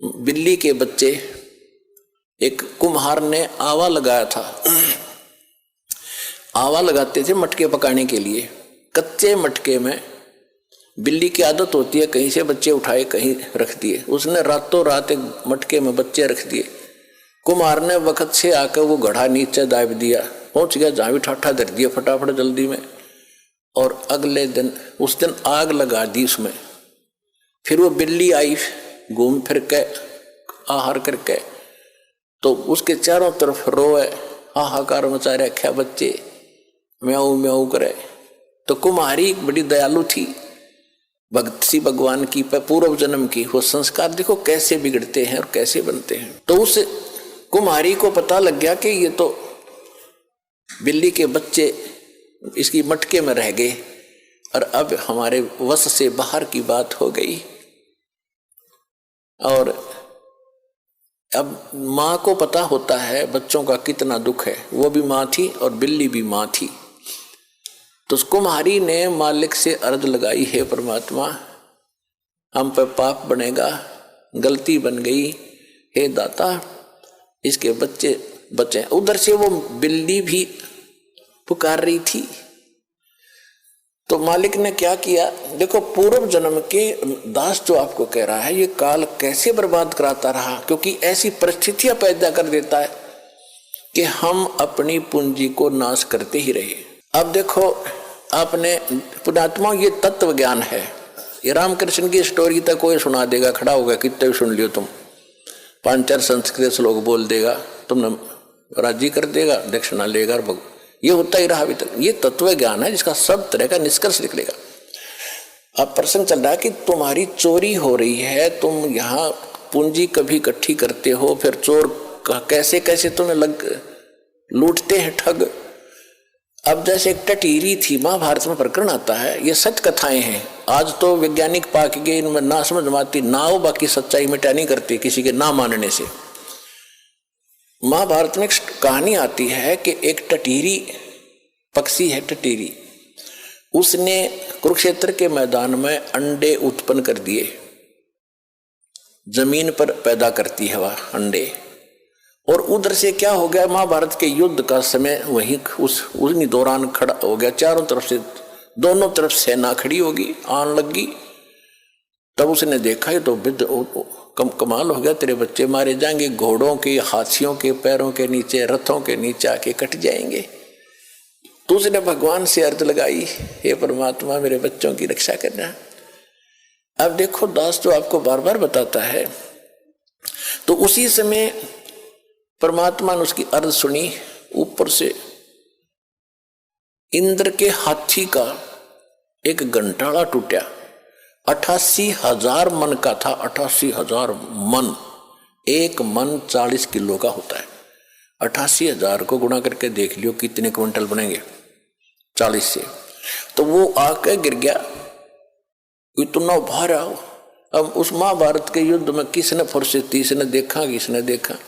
बिल्ली के बच्चे, एक कुम्हार ने आवा लगाया था। आवा लगाते थे मटके पकाने के लिए। कच्चे मटके में बिल्ली की आदत होती है कहीं से बच्चे उठाए कहीं रख दिए। उसने रातों रात एक मटके में बच्चे रख दिए। कुम्हार ने वक्त से आकर वो घड़ा नीचे दाब दिया, पहुंच गया जहाँ भी ठाठा धर दिया फटाफट जल्दी में, और अगले दिन उस दिन आग लगा दी उसमें। फिर वो बिल्ली आई घूम फिर के आहार करके, तो उसके चारों तरफ रोए, हाहाकार मचा रखा, बच्चे म्याऊ म्याऊ करे। तो कुम्हारी बड़ी दयालु थी, भक्त सी भगवान की पूर्व जन्म की, वो संस्कार देखो कैसे बिगड़ते हैं और कैसे बनते हैं। तो उस कुम्हारी को पता लग गया कि ये तो बिल्ली के बच्चे इसकी मटके में रह गए और अब हमारे वश से बाहर की बात हो गई। और अब माँ को पता होता है बच्चों का कितना दुख है, वो भी माँ थी और बिल्ली भी माँ थी। तो कुम्हारी ने मालिक से अर्ज लगाई, हे परमात्मा हम पर पाप बनेगा, गलती बन गई, हे दाता इसके बच्चे बचे। उधर से वो बिल्ली भी पुकार रही थी। तो मालिक ने क्या किया, देखो पूर्व जन्म के दास जो आपको कह रहा है ये काल कैसे बर्बाद कराता रहा, क्योंकि ऐसी परिस्थितियां पैदा कर देता है कि हम अपनी पूंजी को नाश करते ही रहे। अब देखो आपने पुण्यात्मा, ये तत्व ज्ञान है। ये रामकृष्ण की स्टोरी तक कोई सुना देगा, खड़ा होगा कितने भी सुन लियो तुम, 5-4 संस्कृत श्लोक बोल देगा, तुमने राजी कर देगा, दक्षिणा लेगा, ये होता ही रहा अभी तक। ये तत्व ज्ञान है जिसका सब तरह का निष्कर्ष निकलेगा। अब प्रश्न चल रहा है कि तुम्हारी चोरी हो रही है, तुम यहाँ पूंजी कभी इकट्ठी करते हो, फिर चोर कैसे कैसे तुम्हें लूटते हैं ठग। अब जैसे एक टटीरी थी, महाभारत में प्रकरण आता है, ये सच कथाएं हैं। आज तो वैज्ञानिक पाक गए, इनमें ना समझ माती ना हो, बाकी सच्चाई मिटा नहीं करती किसी के ना मानने से। महाभारत में एक कहानी आती है कि एक टटीरी पक्षी है, टटीरी, उसने कुरुक्षेत्र के मैदान में अंडे उत्पन्न कर दिए। जमीन पर पैदा करती है वह अंडे, और उधर से क्या हो गया, महाभारत के युद्ध का समय वहीं उसी दौरान खड़ा हो गया। चारों तरफ से दोनों तरफ सेना खड़ी होगी, आन लगी। तब उसने देखा ये तो कमाल हो गया, तेरे बच्चे मारे जाएंगे, घोड़ों के हाथियों के पैरों के नीचे, रथों के नीचे आके कट जाएंगे। तो उसने भगवान से अर्ज लगाई, हे परमात्मा मेरे बच्चों की रक्षा करना। अब देखो दास जो आपको बार बार बताता है, तो उसी समय परमात्मा ने उसकी अर्ज सुनी। ऊपर से इंद्र के हाथी का एक घंटाड़ा टूटा, 88,000 मन का था। 88,000 मन, एक मन 40 किलो का होता है। 88,000 को गुणा करके देख लियो कितने क्विंटल बनेंगे 40 से। तो वो आके गिर गया, इतना भारा। अब उस महाभारत के युद्ध में किसने फुर्सत थी, किसने देखा।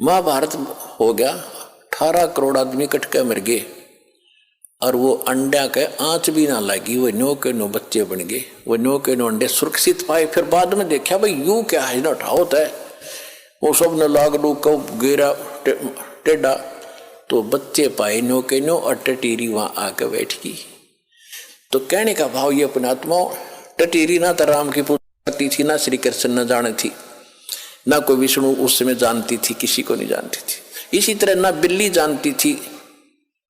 महाभारत हो गया, 18 करोड़ आदमी कट के मर गए, और वो अंडा के आंच भी ना लगी, वो नो के नो बच्चे बन गए, वो नो के नो अंडे सुरक्षित पाए। फिर बाद में देखा भाई यू क्या है ना होता है, वो सब ने लाग लू कब गेरा टेढ़ा, तो बच्चे पाए नो के नो, और टटीरी वहां आके बैठ गई। तो कहने का भाव ये पुण्यात्मा, टटीरी ना तो राम की पूजा करती थी, ना श्री कृष्ण न जाने थी, ना कोई विष्णु उस समय जानती थी, किसी को नहीं जानती थी। इसी तरह ना बिल्ली जानती थी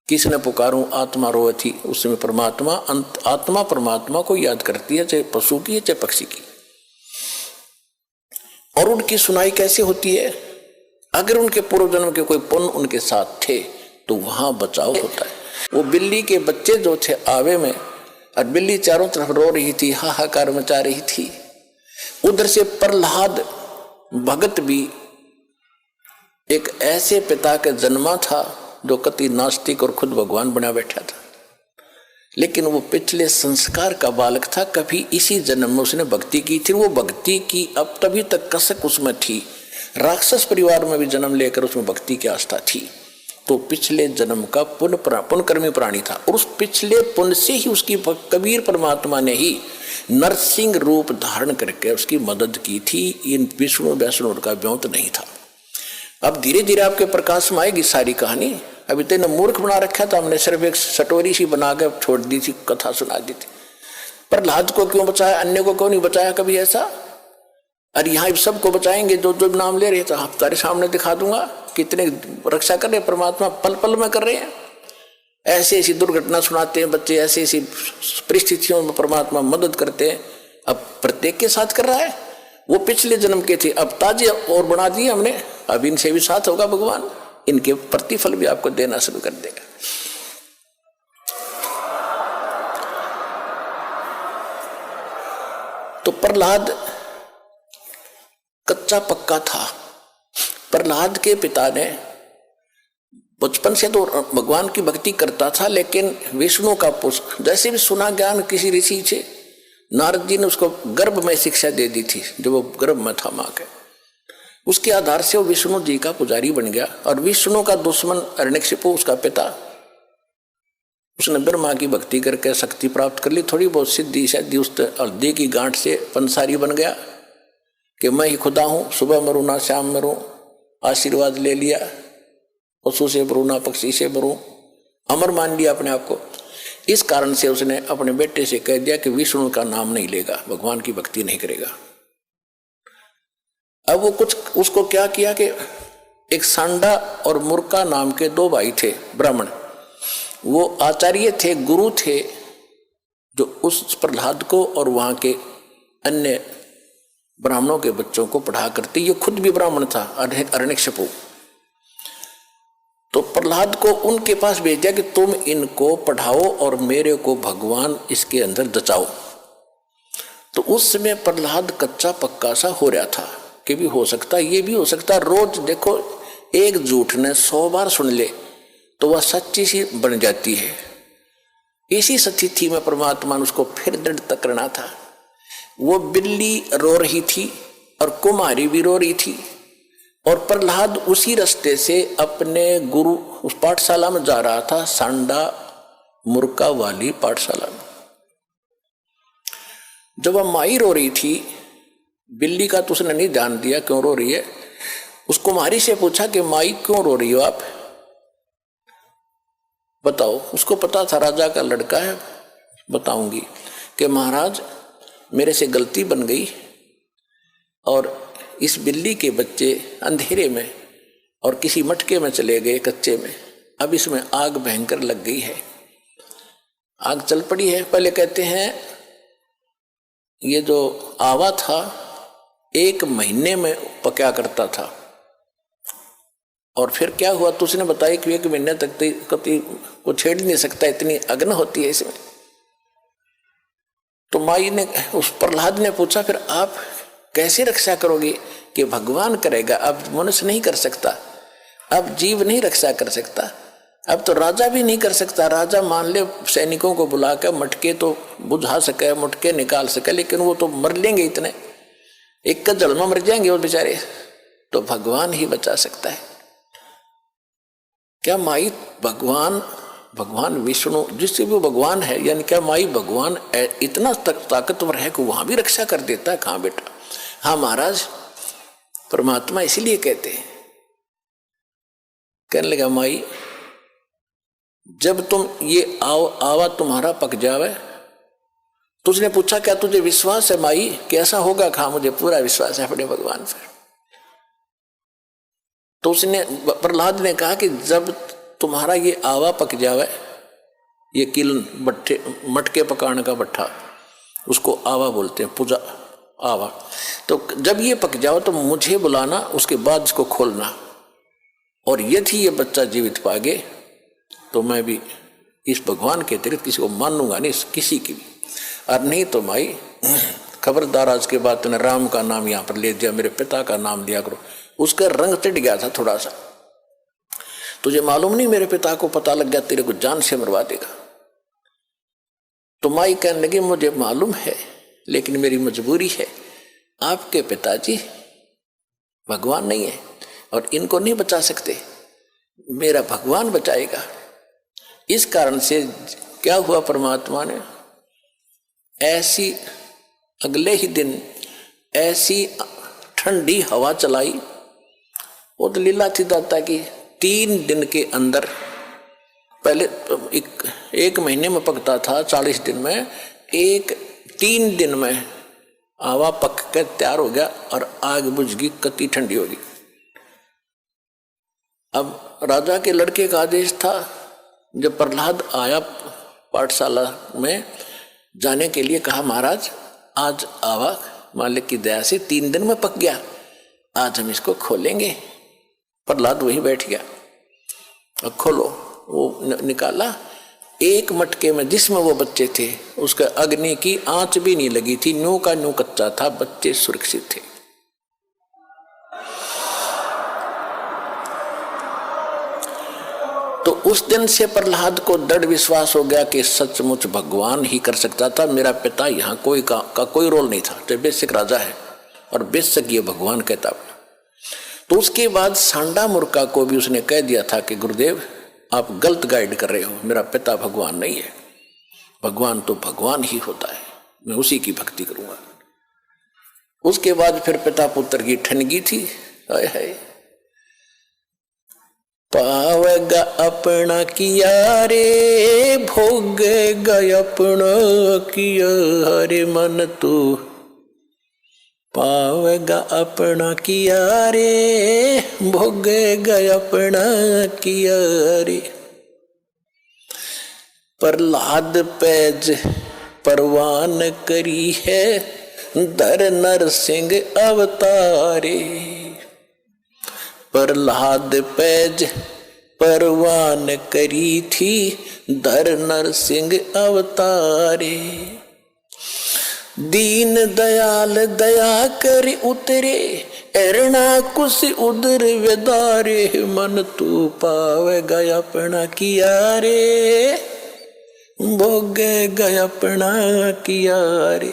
किसने पुकारूं, आत्मा रोए थी उस समय परमात्मा। आत्मा परमात्मा को याद करती है, चाहे पशु की है चाहे पक्षी की। और उनकी सुनाई कैसे होती है, अगर उनके पूर्व जन्म के कोई पुण्य उनके साथ थे तो वहां बचाव होता है। वो बिल्ली के बच्चे जो थे आवे में, और बिल्ली चारों तरफ रो रही थी, हाहाकार मचा रही थी। उधर से प्रहलाद भगत भी एक ऐसे पिता का जन्मा था जो कति नास्तिक और खुद भगवान बना बैठा था, लेकिन वो पिछले संस्कार का बालक था। कभी इसी जन्म में उसने भक्ति की थी, वो भक्ति की अब तभी तक कसक उसमें थी। राक्षस परिवार में भी जन्म लेकर उसमें भक्ति की आस्था थी, तो पिछले जन्म का पुण्यकर्मी प्राणी था। और उस पिछले पुण्य से ही उसकी कबीर परमात्मा ने ही नरसिंह रूप धारण करके उसकी मदद की थी। इन विष्णु वैष्णु का व्योत नहीं था। अब धीरे धीरे आपके प्रकाश में आएगी सारी कहानी। अभी तो इन्हें मूर्ख बना रखा था हमने, सिर्फ एक सटोरी सी बना के छोड़ दी थी, कथा सुना दी थी। प्रहलाद को क्यों बचाया, अन्य को क्यों नहीं बचाया कभी ऐसा? अरे यहाँ सबको बचाएंगे जो जो नाम ले रहे थे, आप तारे सामने दिखा दूंगा कितने रक्षा कर रहे परमात्मा, पल पल में कर रहे हैं। ऐसी ऐसी दुर्घटना सुनाते हैं बच्चे, ऐसी ऐसी परिस्थितियों में परमात्मा मदद करते हैं। अब प्रत्येक के साथ कर रहा है। वो पिछले जन्म के थे, अब ताजे और बना दिए हमने, अब इनसे भी साथ होगा भगवान, इनके प्रतिफल भी आपको देना शुरू कर देगा। तो प्रहलाद कच्चा पक्का था। प्रहलाद के पिता ने बचपन से तो भगवान की भक्ति करता था, लेकिन विष्णु का पुष्प जैसे भी सुना ज्ञान किसी ऋषि से, नारद जी ने उसको गर्भ में शिक्षा दे दी थी, जब वो गर्भ में था मां के। उसके आधार से वो विष्णु जी का पुजारी बन गया। और विष्णु का दुश्मन हिरण्यकशिपु, उसका पिता, उसने ब्रह्मा की भक्ति करके शक्ति प्राप्त कर ली, थोड़ी बहुत सिद्धि शादी उस हल्दी की गांठ से पंसारी बन गया कि मैं ही खुदा हूं, सुबह मरूं ना शाम मरूं, आशीर्वाद ले लिया, पशु से मरूं ना पक्षी से मरूं, अमर मान लिया अपने आप को। इस कारण से उसने अपने बेटे से कह दिया कि विष्णु का नाम नहीं लेगा, भगवान की भक्ति नहीं करेगा। अब वो कुछ उसको क्या किया कि एक सांडा और मुर्का नाम के दो भाई थे ब्राह्मण, वो आचार्य थे, गुरु थे, जो उस प्रहलाद को और वहां के अन्य ब्राह्मणों के बच्चों को पढ़ा करते। ये खुद भी ब्राह्मण था, हिरण्यकशिपु। तो प्रहलाद को उनके पास भेज दिया कि तुम इनको पढ़ाओ और मेरे को भगवान इसके अंदर दचाओ। तो उस समय प्रहलाद कच्चा पक्का सा हो रहा था कि भी हो सकता, ये भी हो सकता। रोज देखो, एक झूठ ने 100 बार सुन ले तो वह सच्ची सी बन जाती है। इसी स्थिति में परमात्मा ने उसको फिर दृढ़ करना था। वो बिल्ली रो रही थी और कुमारी भी रो रही थी, और प्रहलाद उसी रास्ते से अपने गुरु उस पाठशाला में जा रहा था, सांडा मुर्का वाली पाठशाला में। जब वह माई रो रही थी, बिल्ली का तो उसने नहीं ध्यान दिया क्यों रो रही है। उस कुमारी से पूछा कि माई क्यों रो रही हो आप, बताओ। उसको पता था राजा का लड़का है, बताऊंगी कि महाराज मेरे से गलती बन गई और इस बिल्ली के बच्चे अंधेरे में और किसी मटके में चले गए कच्चे में, अब इसमें आग भयंकर लग गई है, आग चल पड़ी है। पहले कहते हैं ये जो आवा था 1 महीने में पका करता था, और फिर क्या हुआ तो उसने बताया कि 1 महीने तक कभी को छेड़ नहीं सकता, इतनी अग्नि होती है इसमें। तो माई ने उस प्रहलाद ने पूछा फिर आप कैसे रक्षा करोगे कि भगवान करेगा, अब मनुष्य नहीं कर सकता, अब जीव नहीं रक्षा कर सकता, अब तो राजा भी नहीं कर सकता। राजा मान ले सैनिकों को बुलाकर मटके तो बुझा सके, मटके निकाल सके, लेकिन वो तो मर लेंगे, इतने एक का जल में मर जाएंगे वो बेचारे, तो भगवान ही बचा सकता है। क्या माई भगवान विष्णु जिससे भी भगवान है, यानी क्या माई भगवान इतना ताकतवर है कि वहां भी रक्षा कर देता है? कहां बेटा। हाँ महाराज, परमात्मा इसीलिए कहते हैं। कहने लगा माई जब तुम ये आवा तुम्हारा पक जावे, तो उसने पूछा क्या तुझे विश्वास है माई कैसा होगा? कहा मुझे पूरा विश्वास है अपने भगवान पर। तो उसने प्रहलाद ने कहा कि जब तुम्हारा ये आवा पक जावे, ये किलन भट्टे मटके पकाने का भट्ठा, उसको आवा बोलते हैं, पूजा आवा, तो जब ये पक जाओ तो मुझे बुलाना, उसके बाद इसको खोलना, और यदि ये बच्चा जीवित पागे तो मैं भी इस भगवान के अतिरिक्त किसी को मानूंगा नहीं, किसी की भी, और नहीं तो माई खबरदार आज के बाद तूने राम का नाम यहाँ पर ले दिया, मेरे पिता का नाम लिया करो। उसका रंग चिढ़ गया था थोड़ा सा, तुझे मालूम नहीं मेरे पिता को पता लग गया तेरे को जान से मरवा देगा। तो माई कहने लगी मुझे मालूम है, लेकिन मेरी मजबूरी है, आपके पिताजी भगवान नहीं है और इनको नहीं बचा सकते, मेरा भगवान बचाएगा। इस कारण से क्या हुआ, परमात्मा ने ऐसी अगले ही दिन ऐसी ठंडी हवा चलाई, वो तो लीला थी दाता की। 3 दिन के अंदर, पहले एक महीने में पकता था, 40 दिन में, 3 दिन में आवा पक कर तैयार हो गया और आग बुझ गई, कति ठंडी होगी। अब राजा के लड़के का आदेश था, जब प्रहलाद आया पाठशाला में जाने के लिए, कहा महाराज आज आवा मालिक की दया से 3 दिन में पक गया, आज हम इसको खोलेंगे। प्रहलाद वहीं बैठ गया और खोलो, वो निकाला। एक मटके में जिसमें वो बच्चे थे उसका अग्नि की आंच भी नहीं लगी थी, न्यू का न्यू कच्चा था, बच्चे सुरक्षित थे। तो उस दिन से प्रहलाद को दृढ़ विश्वास हो गया कि सचमुच भगवान ही कर सकता था, मेरा पिता यहाँ कोई का कोई रोल नहीं था। तो बेशक राजा है और बेशक ये भगवान कहता। तो उसके बाद सांडा मूर्खा को भी उसने कह दिया था कि गुरुदेव आप गलत गाइड कर रहे हो, मेरा पिता भगवान नहीं है, भगवान तो भगवान ही होता है, मैं उसी की भक्ति करूंगा। उसके बाद फिर पिता पुत्र की ठनगी थी। हाय हाय, पावेगा अपना किया रे, भोगेगा अपना किया रे, मन तू पावेगा अपना किया रे, भोगेगा अपना किया रे। प्रहलाद पैज परवान करी है, धर नर सिंह अवतारे। प्रहलाद पैज परवान करी थी, धर नर सिंह अवतारे। दीन दयाल दया कर उतरे, एरना कुछ उदर वेदारे, मन तू पावेगा अपना किया रे, भोगेगा अपना किया रे।